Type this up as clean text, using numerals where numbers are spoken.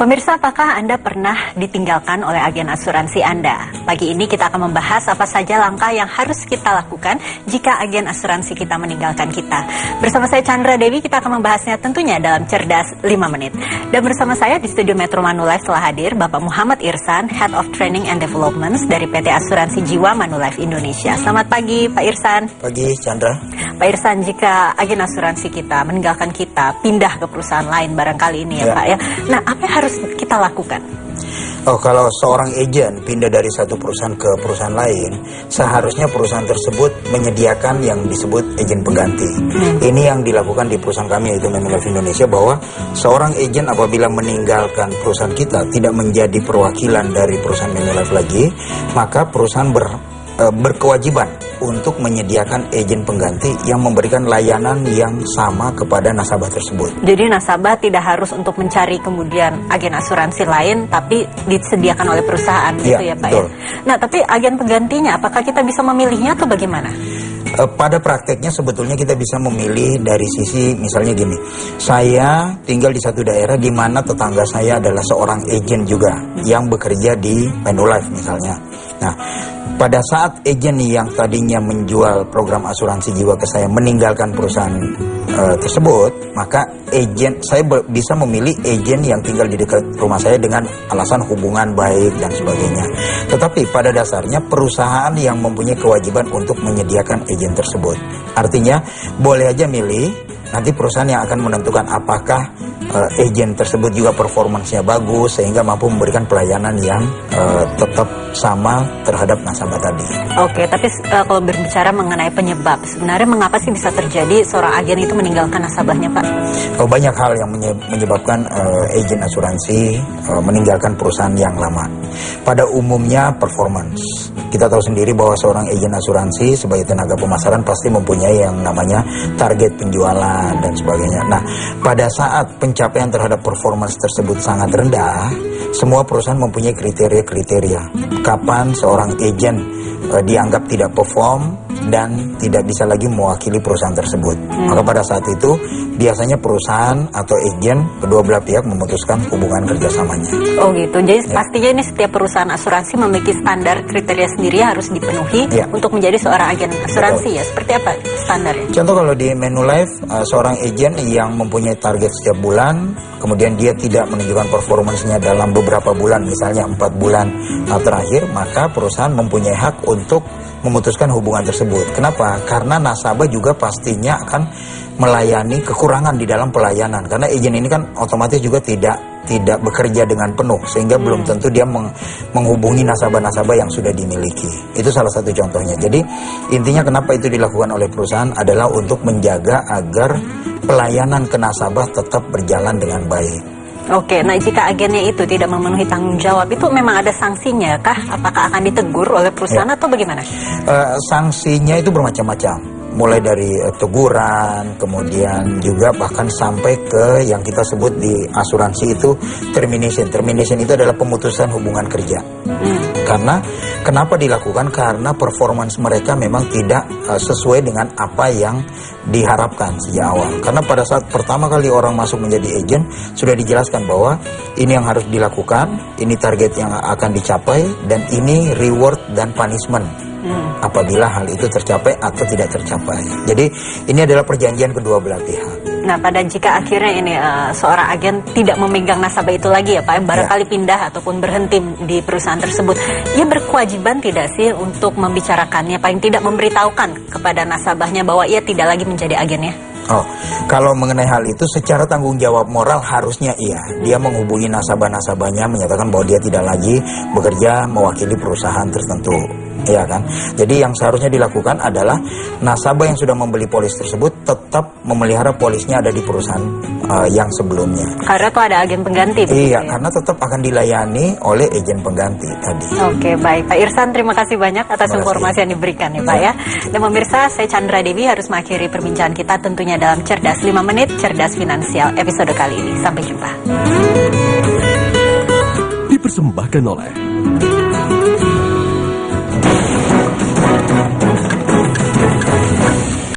Pemirsa, apakah Anda pernah ditinggalkan oleh agen asuransi Anda? Pagi ini kita akan membahas apa saja langkah yang harus kita lakukan jika agen asuransi kita meninggalkan kita. Bersama saya Chandra Dewi, kita akan membahasnya tentunya dalam Cerdas 5 Menit. Dan bersama saya di studio Metro Manulife telah hadir Bapak Muhammad Irsan, Head of Training and Development dari PT Asuransi Jiwa Manulife Indonesia. Selamat pagi Pak Irsan. Pagi Chandra. Pak Irsan, jika agen asuransi kita meninggalkan kita, pindah ke perusahaan lain barangkali ini ya Pak ya. Nah, apa yang harus kita lakukan? Kalau seorang agen pindah dari satu perusahaan ke perusahaan lain, seharusnya perusahaan tersebut menyediakan yang disebut agen pengganti. Ini yang dilakukan di perusahaan kami, yaitu Manulife Indonesia, bahwa seorang agen apabila meninggalkan perusahaan kita tidak menjadi perwakilan dari perusahaan Manulife lagi, maka perusahaan berkewajiban untuk menyediakan agen pengganti yang memberikan layanan yang sama kepada nasabah tersebut. Jadi nasabah tidak harus untuk mencari kemudian agen asuransi lain, tapi disediakan oleh perusahaan gitu ya Pak betul. Ya. Nah, tapi agen penggantinya apakah kita bisa memilihnya atau bagaimana? Pada prakteknya sebetulnya kita bisa memilih dari sisi misalnya gini, saya tinggal di satu daerah di mana tetangga saya adalah seorang agen juga yang bekerja di Manulife misalnya. Nah, pada saat agen yang tadinya menjual program asuransi jiwa ke saya meninggalkan perusahaan tersebut, maka saya bisa memilih agen yang tinggal di dekat rumah saya dengan alasan hubungan baik dan sebagainya. Tetapi pada dasarnya perusahaan yang mempunyai kewajiban untuk menyediakan agen tersebut. Artinya boleh aja milih, nanti perusahaan yang akan menentukan apakah agen tersebut juga performansnya bagus sehingga mampu memberikan pelayanan yang tetap sama terhadap nasabah tadi. Oke, tapi kalau berbicara mengenai penyebab, sebenarnya mengapa sih bisa terjadi seorang agen itu meninggalkan nasabahnya, Pak? Banyak hal yang menyebabkan agen asuransi meninggalkan perusahaan yang lama. Pada umumnya performance. Kita tahu sendiri bahwa seorang agen asuransi sebagai tenaga pemasaran pasti mempunyai yang namanya target penjualan dan sebagainya. Nah, pada saat pencapaian terhadap performance tersebut sangat rendah, semua perusahaan mempunyai kriteria-kriteria. Kapan seorang agen dianggap tidak perform dan tidak bisa lagi mewakili perusahaan tersebut. Maka pada saat itu biasanya perusahaan atau agen kedua belah pihak memutuskan hubungan kerjasamanya. Oh gitu, jadi pastinya ini setiap perusahaan asuransi memiliki standar kriteria sendiri harus dipenuhi untuk menjadi seorang agen asuransi. Betul. Ya. Seperti apa standarnya? Contoh kalau di Manulife, seorang agen yang mempunyai target setiap bulan, kemudian dia tidak menunjukkan performansnya dalam beberapa bulan, misalnya 4 bulan terakhir, maka perusahaan mempunyai hak untuk memutuskan hubungan tersebut. Kenapa? Karena nasabah juga pastinya akan melayani kekurangan di dalam pelayanan. Karena agen ini kan otomatis juga tidak bekerja dengan penuh, sehingga belum tentu dia menghubungi nasabah-nasabah yang sudah dimiliki. Itu salah satu contohnya. Jadi intinya kenapa itu dilakukan oleh perusahaan adalah untuk menjaga agar pelayanan ke nasabah tetap berjalan dengan baik. Oke, nah jika agennya itu tidak memenuhi tanggung jawab, itu memang ada sanksinya kah? Apakah akan ditegur oleh perusahaan atau bagaimana? Sanksinya itu bermacam-macam. Mulai dari teguran, kemudian juga bahkan sampai ke yang kita sebut di asuransi itu termination. Termination itu adalah pemutusan hubungan kerja. Karena kenapa dilakukan? Karena performance mereka memang tidak sesuai dengan apa yang diharapkan sejak awal. Karena pada saat pertama kali orang masuk menjadi agen, sudah dijelaskan bahwa ini yang harus dilakukan, ini target yang akan dicapai, dan ini reward dan punishment apabila hal itu tercapai atau tidak tercapai. Jadi ini adalah perjanjian kedua belah pihak. Nah, pada jika akhirnya ini seorang agen tidak memegang nasabah itu lagi ya Pak, barangkali pindah ataupun berhenti di perusahaan tersebut, ia berkewajiban tidak sih untuk membicarakannya, paling tidak memberitahukan kepada nasabahnya bahwa ia tidak lagi menjadi agennya? Kalau mengenai hal itu secara tanggung jawab moral harusnya iya. Dia menghubungi nasabah-nasabahnya menyatakan bahwa dia tidak lagi bekerja mewakili perusahaan tertentu. Iya kan? Jadi yang seharusnya dilakukan adalah nasabah yang sudah membeli polis tersebut tetap memelihara polisnya ada di perusahaan yang sebelumnya. Karena tuh ada agen pengganti. Iya, karena tetap akan dilayani oleh agen pengganti tadi. Oke, baik. Pak Irsan, terima kasih banyak atas informasi yang diberikan ya Pak ya. Dan pemirsa, saya Chandra Dewi harus mengakhiri perbincangan kita tentunya dalam Cerdas 5 Menit, Cerdas Finansial episode kali ini. Sampai jumpa. Dipersembahkan oleh